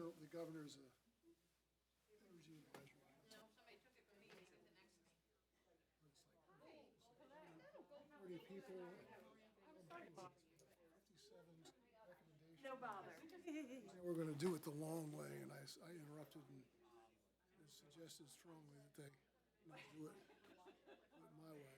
the governor's energy advisory. It's like 30 people, 57 recommendations. No bother. We're going to do it the long way, and I interrupted and suggested strongly that they not do it my way.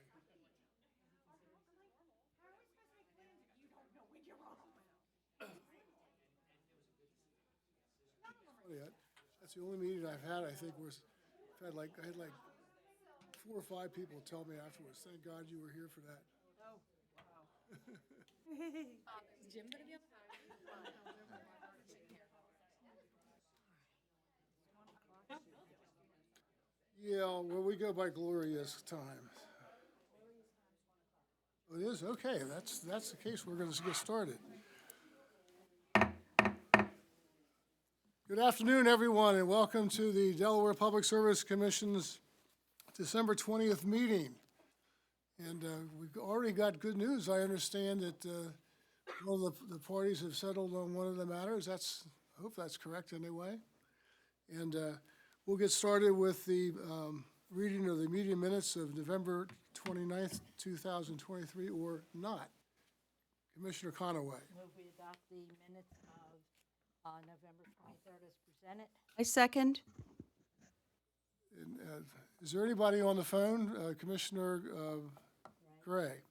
Funny, that's the only meeting I've had, I think, I had like 4 or 5 people tell me afterwards, thank God you were here for that. Oh, wow. Is Jim gonna be on? Yeah, well, we go by glorious time. Oh, it is? Okay, that's the case. We're going to get started. Good afternoon, everyone, and welcome to the Delaware Public Service Commission's December 20th meeting. And we've already got good news. I understand that all the parties have settled on one of the matters. I hope that's correct anyway. And we'll get started with the reading of the meeting minutes of November 29th, 2023, or not. Commissioner Conaway. Move we adopt the minutes of November 23rd as presented. I second. And, is there anybody on the phone? Commissioner Gray.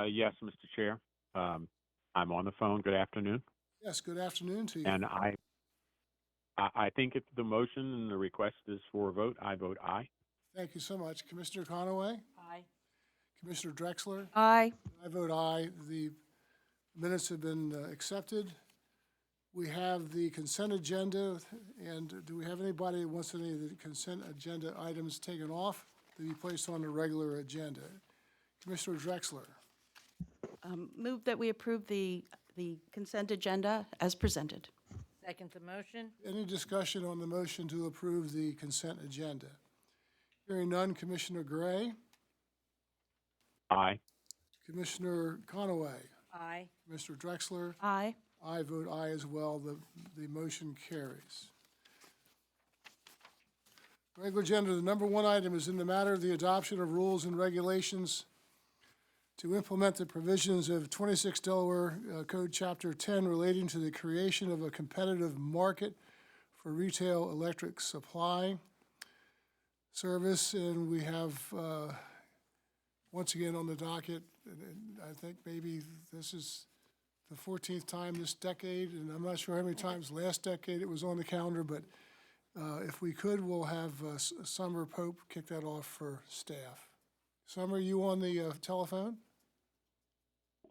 Yes, Mr. Chair. I'm on the phone. Good afternoon. Yes, good afternoon to you. And I think if the motion and the request is for a vote, I vote aye. Thank you so much. Commissioner Conaway? Aye. Commissioner Drexler? Aye. I vote aye. The minutes have been accepted. We have the consent agenda, and do we have anybody that wants any of the consent agenda items taken off to be placed on the regular agenda? Commissioner Drexler? Move that we approve the consent agenda as presented. Second the motion. Any discussion on the motion to approve the consent agenda? Hearing none, Commissioner Gray? Aye. Commissioner Conaway? Aye. Mr. Drexler? Aye. I vote aye as well. The motion carries. Regular agenda, the number one item is in the matter of the adoption of rules and regulations to implement the provisions of 26 Delaware Code Chapter 10 relating to the creation of a competitive market for retail electric supply service. And we have, once again on the docket, and I think maybe this is the 14th time this decade, and I'm not sure how many times last decade it was on the calendar, but if we could, we'll have Summer Pope kick that off for staff. Summer, you on the telephone?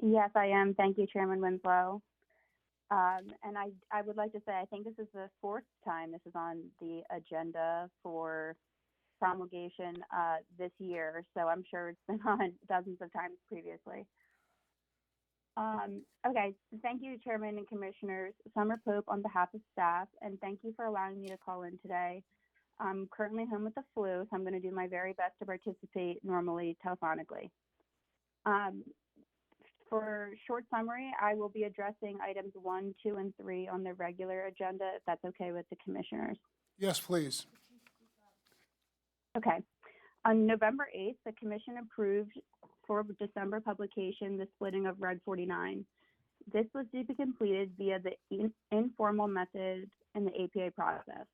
Yes, I am. Thank you, Chairman Winslow. And I would like to say I think this is the 4th time this is on the agenda for promulgation this year, so I'm sure it's been on dozens of times previously. Okay, thank you, Chairman and Commissioners. Summer Pope on behalf of staff, and thank you for allowing me to call in today. I'm currently home with the flu, so I'm going to do my very best to participate normally telephonically. For short summary, I will be addressing items 1, 2, and 3 on the regular agenda, if that's okay with the Commissioners. Yes, please. Okay. On November 8th, the Commission approved for December publication the splitting of Red 49. This was to be completed via the informal method in the APA process.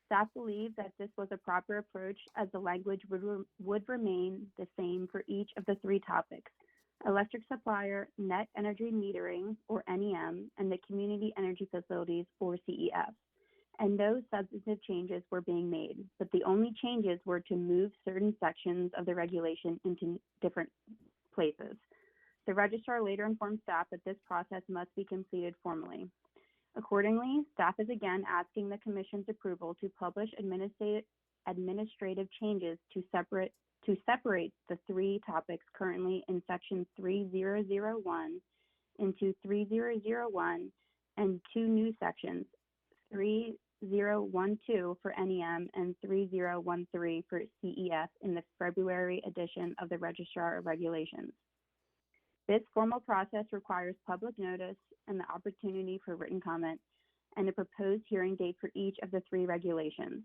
Staff believed that this was a proper approach as the language would remain the same for each of the 3 topics: electric supplier, net energy metering, or NEM, and the community energy facilities, or CEF. And no substantive changes were being made, but the only changes were to move certain sections of the regulation into different places. The registrar later informed staff that this process must be completed formally. Accordingly, staff is again asking the Commission's approval to publish administrative changes to separate the 3 topics currently in Section 3001 into 3001 and 2 new sections, 3012 for NEM and 3013 for CEF in the February edition of the Registrar of Regulations. This formal process requires public notice and the opportunity for written comment, and a proposed hearing date for each of the 3 regulations.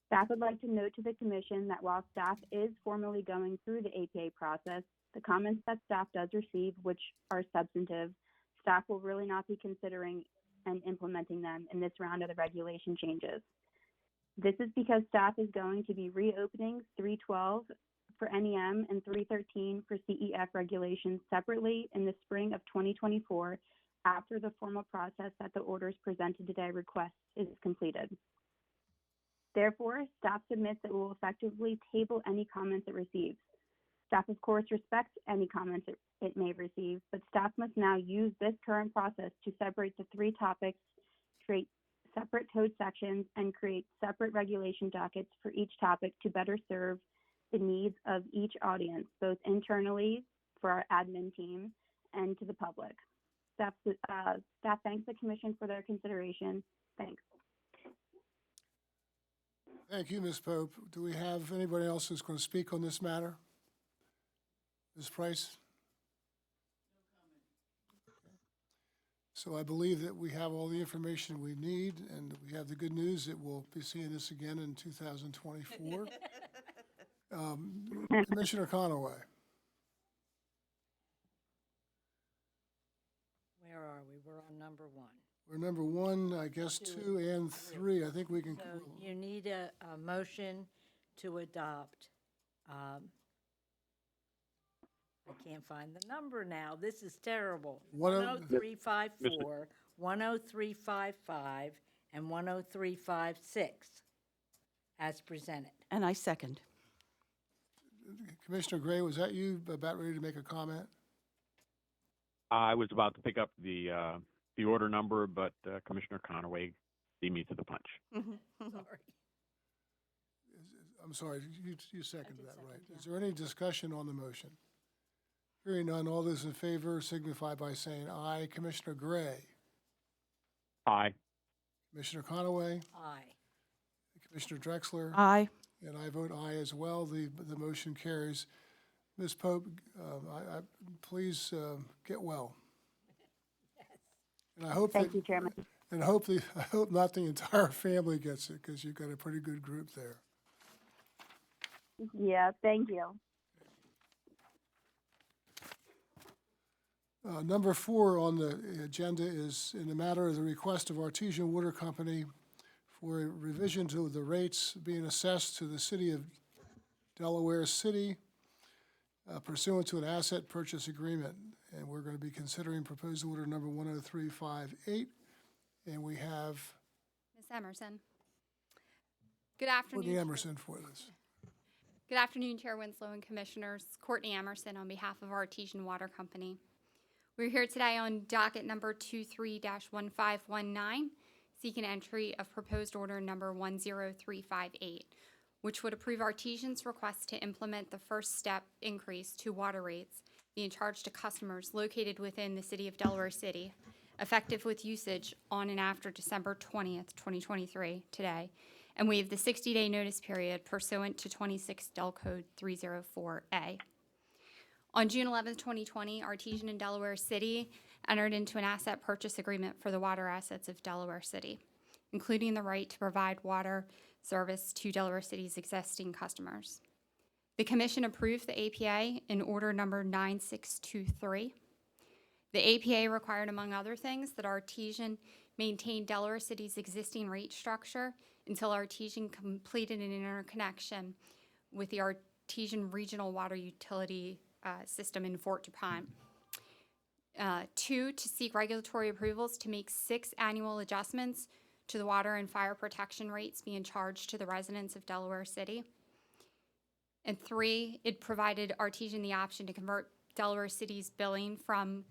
Staff would like to note to the Commission that while staff is formally going through the APA process, the comments that staff does receive, which are substantive, staff will really not be considering and implementing them in this round of the regulation changes. This is because staff is going to be reopening 312 for NEM and 313 for CEF regulations separately in the spring of 2024 after the formal process that the orders presented today request is completed. Therefore, staff submits that it will effectively table any comments it receives. Staff, of course, respects any comments it may receive, but staff must now use this current process to separate the 3 topics, create separate code sections, and create separate regulation dockets for each topic to better serve the needs of each audience, both internally for our admin team and to the public. Staff thanks the Commission for their consideration. Thanks. Thank you, Ms. Pope. Do we have anybody else who's going to speak on this matter? Ms. Price? So I believe that we have all the information we need, and we have the good news that we'll be seeing this again in 2024. Commissioner Conaway. Where are we? We're on number 1. We're number 1, I guess 2 and 3. I think we can. So you need a motion to adopt. I can't find the number now. This is terrible. 10354, 10355, and 10356 as presented. And I second. Commissioner Gray, was that you about ready to make a comment? I was about to pick up the order number, but Commissioner Conaway beat me to the punch. Sorry. I'm sorry, you seconded that, right? Is there any discussion on the motion? Hearing none, all those in favor signify by saying aye. Commissioner Gray, Aye. Commissioner Conaway, Aye. Commissioner Drexler, Aye. and I vote aye as well. The motion carries. Ms. Pope, please get well. And I hope Thank you, Chairman. and I hope not the entire family gets it, because you've got a pretty good group there. Yeah, thank you. Number 4 on the agenda is in the matter of the request of Artesian Water Company for a revision to the rates being assessed to the city of Delaware City pursuant to an asset purchase agreement. And we're going to be considering proposed order number 10358. And we have Ms. Emerson. Good afternoon. Courtney Emerson for this. Good afternoon, Chair Winslow and Commissioners. Courtney Emerson on behalf of Artesian Water Company. We're here today on docket number 23-1519, seeking entry of proposed order number 10358, which would approve Artesian's request to implement the first step increase to water rates being charged to customers located within the city of Delaware City, effective with usage on and after December 20th, 2023, today, and waive the 60-day notice period pursuant to 26 Del Code 304A. On June 11th, 2020, Artesian and Delaware City entered into an asset purchase agreement for the water assets of Delaware City, including the right to provide water service to Delaware City's existing customers. The Commission approved the APA in order number 9623. The APA required, among other things, that Artesian maintain Delaware City's existing rate structure until Artesian completed an interconnection with the Artesian Regional Water Utility system in Fort DuPont. 2, to seek regulatory approvals to make 6 annual adjustments to the water and fire protection rates being charged to the residents of Delaware City. And 3, it provided Artesian the option to convert Delaware City's billing from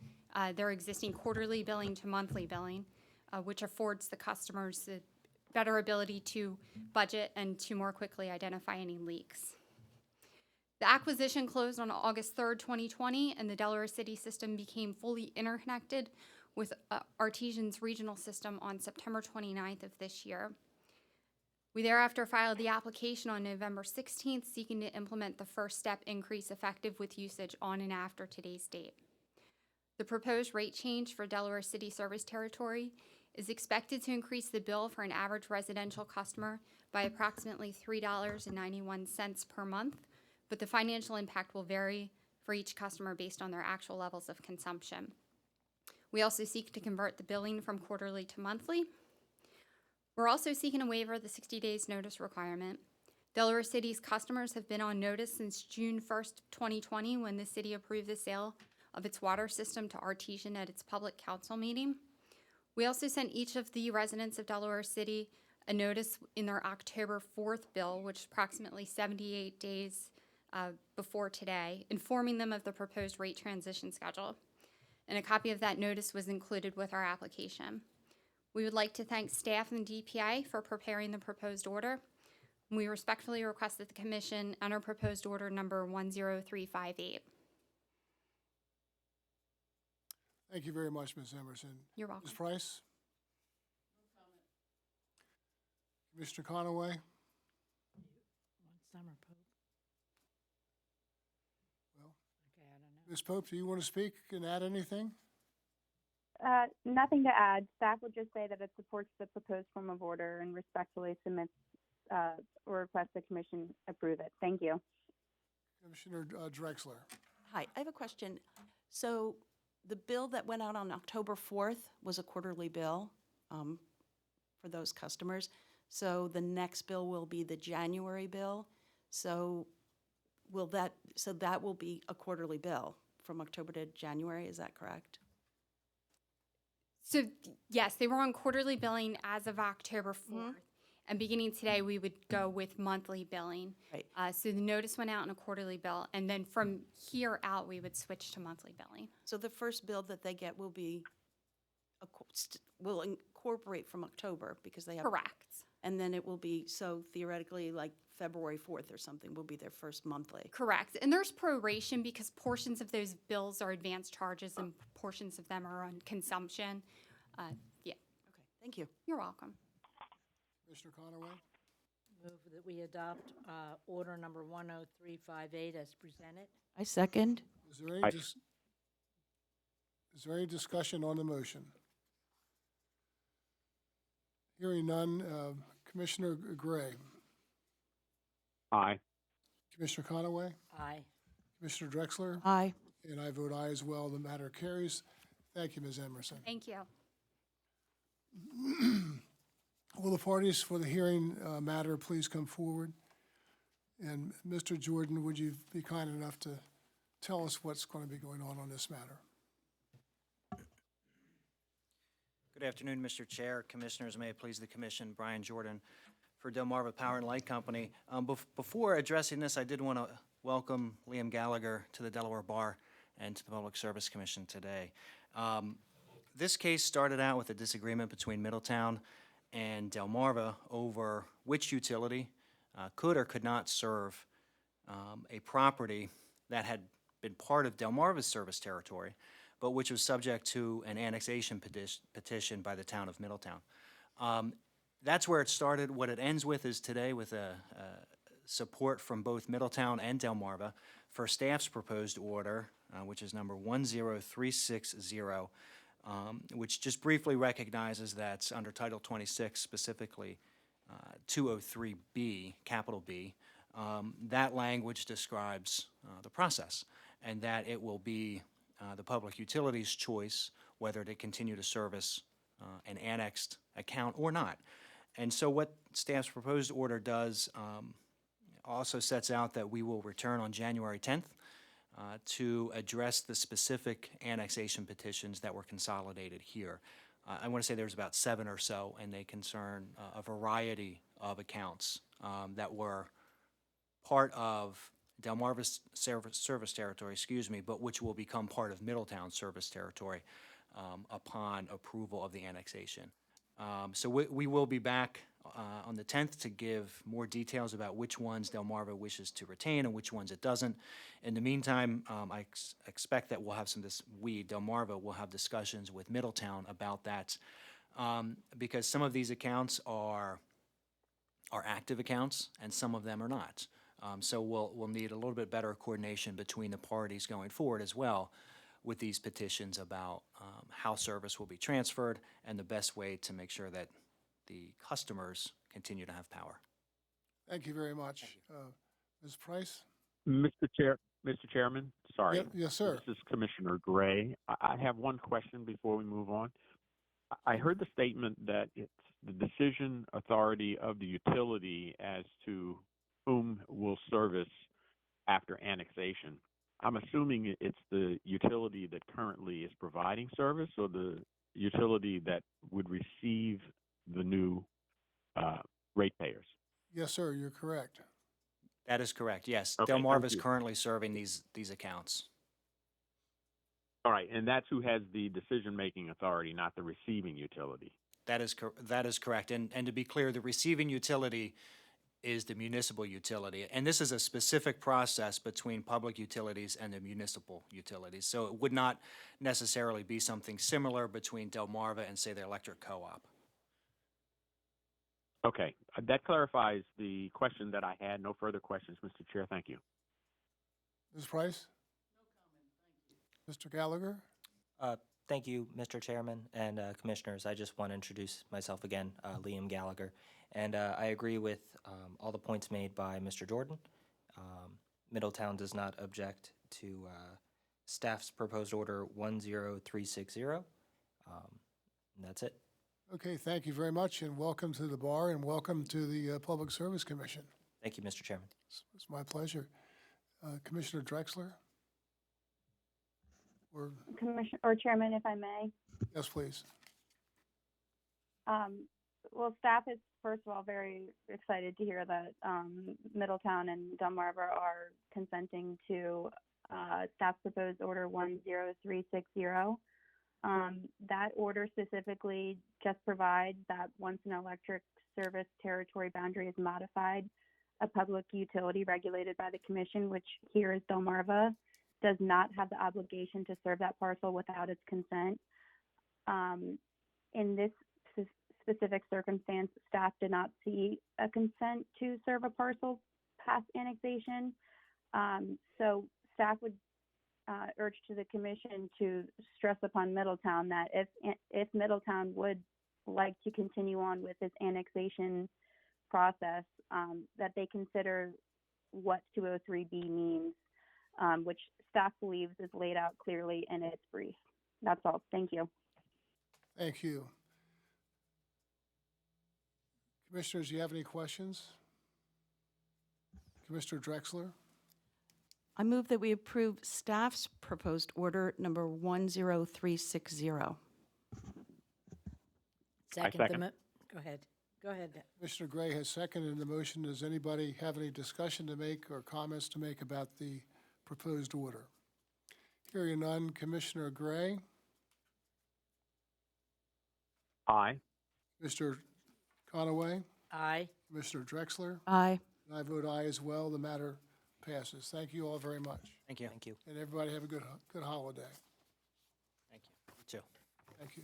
their existing quarterly billing to monthly billing, which affords the customers the better ability to budget and to more quickly identify any leaks. The acquisition closed on August 3rd, 2020, and the Delaware City system became fully interconnected with Artesian's regional system on September 29th of this year. We thereafter filed the application on November 16th, seeking to implement the first step increase effective with usage on and after today's date. The proposed rate change for Delaware City service territory is expected to increase the bill for an average residential customer by approximately $3.91 per month, but the financial impact will vary for each customer based on their actual levels of consumption. We also seek to convert the billing from quarterly to monthly. We're also seeking a waiver of the 60 days notice requirement. Delaware City's customers have been on notice since June 1st, 2020, when the city approved the sale of its water system to Artesian at its public council meeting. We also sent each of the residents of Delaware City a notice in their October 4th bill, which is approximately 78 days before today, informing them of the proposed rate transition schedule. And a copy of that notice was included with our application. We would like to thank staff and the DPI for preparing the proposed order. We respectfully request that the Commission enter proposed order number 10358. Thank you very much, Ms. Emerson. You're welcome. Ms. Price? Commissioner Conaway? Summer Pope. Well, Okay, I don't know. Ms. Pope, do you want to speak and add anything? Nothing to add. Staff will just say that it supports the proposed form of order and respectfully submits or requests the commission approve it. Thank you. Commissioner Drexler? Hi, I have a question. So the bill that went out on October 4th was a quarterly bill for those customers. So the next bill will be the January bill. So that will be a quarterly bill from October to January, is that correct? So, yes, they were on quarterly billing as of October 4th. And beginning today, we would go with monthly billing. Right. So the notice went out in a quarterly bill, and then from here out, we would switch to monthly billing. So the first bill that they get will be, will incorporate from October because they have. Correct. And then it will be, so theoretically, like February 4th or something will be their first monthly. Correct. And there's proration because portions of those bills are advanced charges and portions of them are on consumption. Yeah, Okay, thank you. you're welcome. Commissioner Conaway? Move that we adopt order number 10358 as presented. I second. Is there any, is there any discussion on the motion? Hearing none, Commissioner Gray? Aye. Commissioner Conaway? Aye. Commissioner Drexler? Aye. And I vote aye as well. The matter carries. Thank you, Ms. Emerson. Thank you. Will the parties for the hearing matter please come forward? And Mr. Jordan, would you be kind enough to tell us what's going to be going on this matter? Good afternoon, Mr. Chair, Commissioners. May it please the Commission, Brian Jordan for Delmarva Power and Light Company. Before addressing this, I did want to welcome Liam Gallagher to the Delaware Bar and to the Public Service Commission today. This case started out with a disagreement between Middletown and Delmarva over which utility could or could not serve a property that had been part of Delmarva's service territory, but which was subject to an annexation petition by the town of Middletown. That's where it started. What it ends with is today with a support from both Middletown and Delmarva for staff's proposed order, which is number 10360, which just briefly recognizes that under Title 26, specifically 203B, capital B, that language describes the process, and that it will be the public utilities' choice whether to continue to service an annexed account or not. And so what staff's proposed order does also sets out that we will return on January 10th to address the specific annexation petitions that were consolidated here. I want to say there's about 7 or so, and they concern a variety of accounts that were part of Delmarva's service territory, but which will become part of Middletown's service territory upon approval of the annexation. So we will be back on the 10th to give more details about which ones Delmarva wishes to retain and which ones it doesn't. In the meantime, I expect that we'll have Delmarva will have discussions with Middletown about that because some of these accounts are active accounts and some of them are not. So we'll need a little bit better coordination between the parties going forward as well. with these petitions about how service will be transferred and the best way to make sure that the customers continue to have power. Thank you very much. Ms. Price? Mr. Chairman, sorry. Yes, sir. This is Commissioner Gray. I have one question before we move on. I heard the statement that it's the decision authority of the utility as to whom will service after annexation. I'm assuming it's the utility that currently is providing service or the utility that would receive the new ratepayers. Yes, sir, you're correct. That is correct, yes. Okay, Delmarva thank is you. currently serving these accounts. All right, and that's who has the decision-making authority, not the receiving utility. That is correct. And to be clear, the receiving utility is the municipal utility. And this is a specific process between public utilities and the municipal utilities. So it would not necessarily be something similar between Delmarva and, say, the electric co-op. Okay, that clarifies the question that I had. No further questions, Mr. Chair. Thank you. Ms. Price? No comment, thank you. Mr. Gallagher? Thank you, Mr. Chairman and Commissioners. I just want to introduce myself again, Liam Gallagher. And I agree with all the points made by Mr. Jordan. Middletown does not object to staff's proposed order 10360. And that's it. Okay, thank you very much, and welcome to the bar, and welcome to the Public Service Commission. Thank you, Mr. Chairman. It's my pleasure. Commissioner Drexler? Or, Commissioner, or Chairman, if I may. yes, please. Well, staff is, first of all, very excited to hear that Middletown and Delmarva are consenting to staff's proposed order 10360. That order specifically just provides that once an electric service territory boundary is modified, a public utility regulated by the commission, which here is Delmarva, does not have the obligation to serve that parcel without its consent. In this specific circumstance, staff did not see a consent to serve a parcel past annexation. So staff would urge to the commission to stress upon Middletown that if Middletown would like to continue on with this annexation process, that they consider what 203B means, which staff believes is laid out clearly in its brief. That's all. Thank you. Thank you. Commissioners, do you have any questions? Commissioner Drexler? I move that we approve staff's proposed order number 10360. second. Go ahead. Go ahead. Commissioner Gray has seconded the motion. Does anybody have any discussion to make or comments to make about the proposed order? Hearing none, Commissioner Gray, Aye. Mr. Conaway, Aye. Commissioner Drexler, Aye. and I vote aye as well. The matter passes. Thank you all very much. Thank you. Thank you. And everybody have a good holiday. Thank you. You too. Thank you.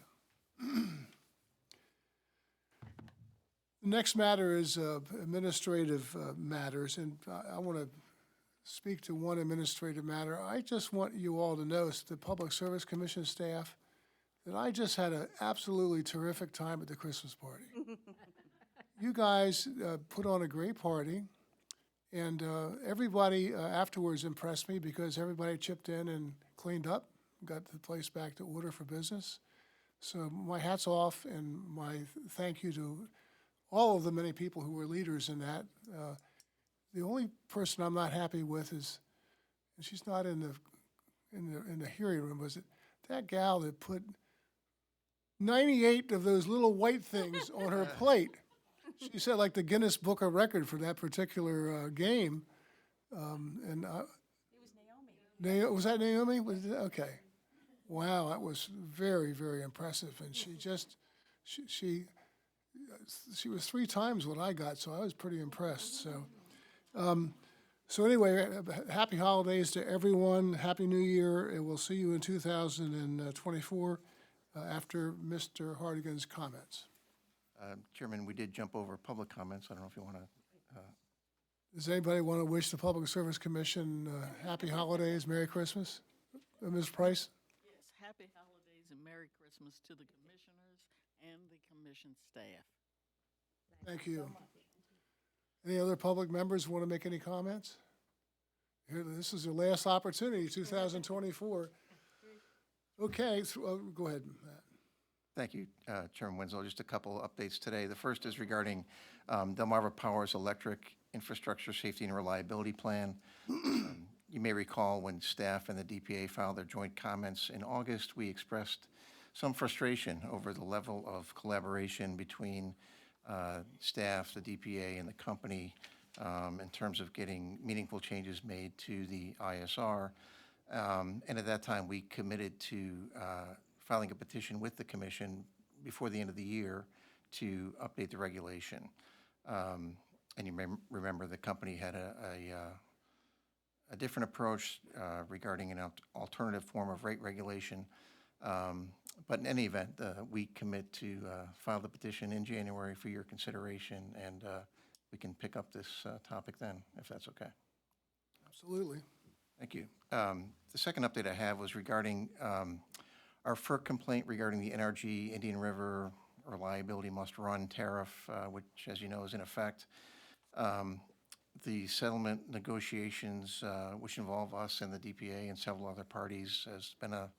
The next matter is administrative matters, and I want to speak to one administrative matter. I just want you all to know, the Public Service Commission staff, that I just had an absolutely terrific time at the Christmas party. You guys put on a great party, and everybody afterwards impressed me because everybody chipped in and cleaned up, got the place back to order for business. So my hat's off, and my thank you to all of the many people who were leaders in that. The only person I'm not happy with is, and she's not in the hearing room, was it that gal that put 98 of those little white things on her plate. She said like the Guinness Book of Record for that particular game. It was Naomi. Was that Naomi? Okay. Wow, that was very, very impressive. And she just, she was 3 times what I got, so I was pretty impressed. So anyway, happy holidays to everyone. Happy New Year, and we'll see you in 2024 after Mr. Hardigan's comments. Chairman, we did jump over public comments. I don't know if you want to. Does anybody want to wish the Public Service Commission happy holidays, Merry Christmas? Ms. Price? happy holidays and Merry Christmas to the commissioners and the commission staff. Thank you. Any other public members want to make any comments? Here, this is your last opportunity, 2024. Okay, go ahead, Matt. Thank you, Chairman Winslow. Just a couple updates today. The first is regarding Delmarva Power's electric infrastructure safety and reliability plan. You may recall when staff and the DPA filed their joint comments in August, we expressed some frustration over the level of collaboration between staff, the DPA, and the company in terms of getting meaningful changes made to the ISR. And at that time, we committed to filing a petition with the commission before the end of the year to update the regulation. And you may remember the company had a different approach regarding an alternative form of rate regulation. But in any event, we commit to file the petition in January for your consideration, and we can pick up this topic then, if that's okay. Absolutely. Thank you. The second update I have was regarding our FERC complaint regarding the NRG Indian River Reliability Must Run tariff, which, as you know, is in effect. The settlement negotiations, which involve us and the DPA and several other parties, has been a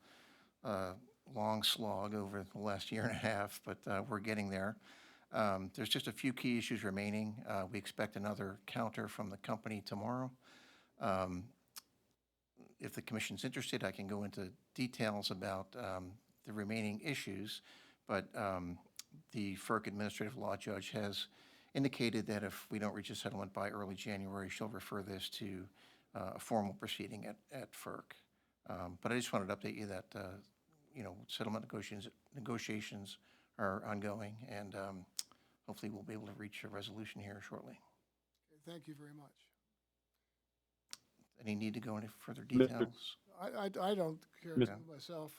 long slog over the last year and a half, but we're getting there. There's just a few key issues remaining. We expect another counter from the company tomorrow. If the commission's interested, I can go into details about the remaining issues, but the FERC administrative law judge has indicated that if we don't reach a settlement by early January, she'll refer this to a formal proceeding at FERC. But I just wanted to update you that, settlement negotiations are ongoing, and hopefully we'll be able to reach a resolution here shortly. Okay, thank you very much. Any need to go into further details? I don't care Mr. myself.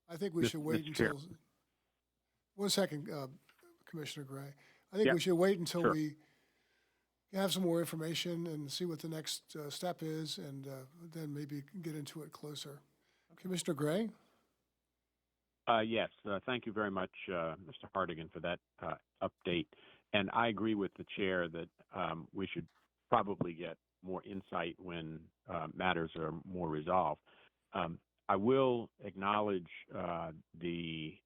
I think we should wait Mr. Chair. until, one second, Commissioner Gray. I think Yep, we should wait until sure. we have some more information and see what the next step is, and then maybe get into it closer. Commissioner Gray? Yes, thank you very much, Mr. Hardigan, for that update. And I agree with the chair that we should probably get more insight when matters are more resolved. I will acknowledge the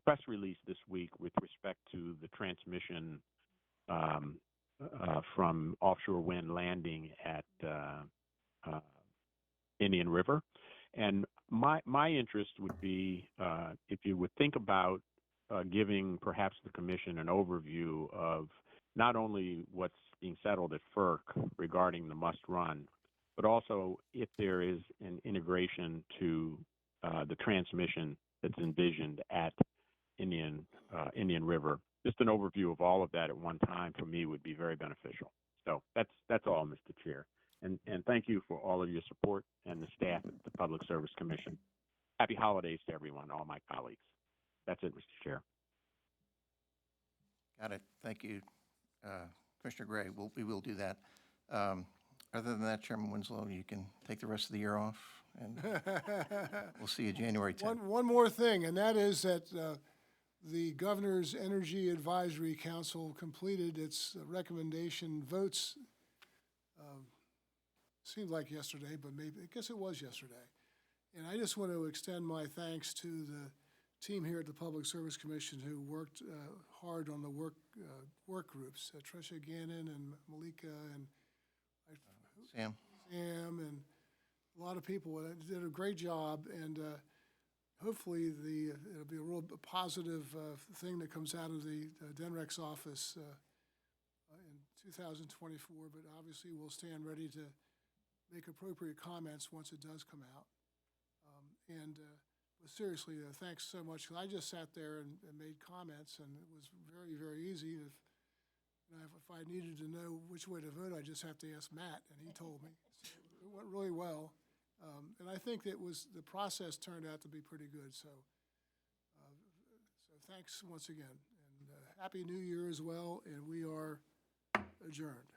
press release this week with respect to the transmission from offshore wind landing at Indian River. And my interest would be if you would think about giving perhaps the commission an overview of not only what's being settled at FERC regarding the must run, but also if there is an integration to the transmission that's envisioned at Indian River. Just an overview of all of that at one time for me would be very beneficial. So that's all, Mr. Chair. And thank you for all of your support and the staff at the Public Service Commission. Happy holidays to everyone, all my colleagues. That's it, Mr. Chair. Got it. Thank you, Commissioner Gray. We will do that. Other than that, Chairman Winslow, you can take the rest of the year off, and we'll see you January 10th. One more thing, and that is that the Governor's Energy Advisory Council completed its recommendation votes. Seemed like yesterday, but maybe, I guess it was yesterday. And I just want to extend my thanks to the team here at the Public Service Commission who worked hard on the work groups. Tricia Gannon and Malika and Sam? and a lot of people did a great job, and hopefully it'll be a real positive thing that comes out of the DENREC's office in 2024, but obviously we'll stand ready to make appropriate comments once it does come out. But seriously, thanks so much. 'Cause I just sat there and made comments, and it was very, very easy. If I needed to know which way to vote, I just have to ask Matt, and he told me. So it went really well. And I think the process turned out to be pretty good. So thanks once again. And Happy New Year as well, and we are adjourned.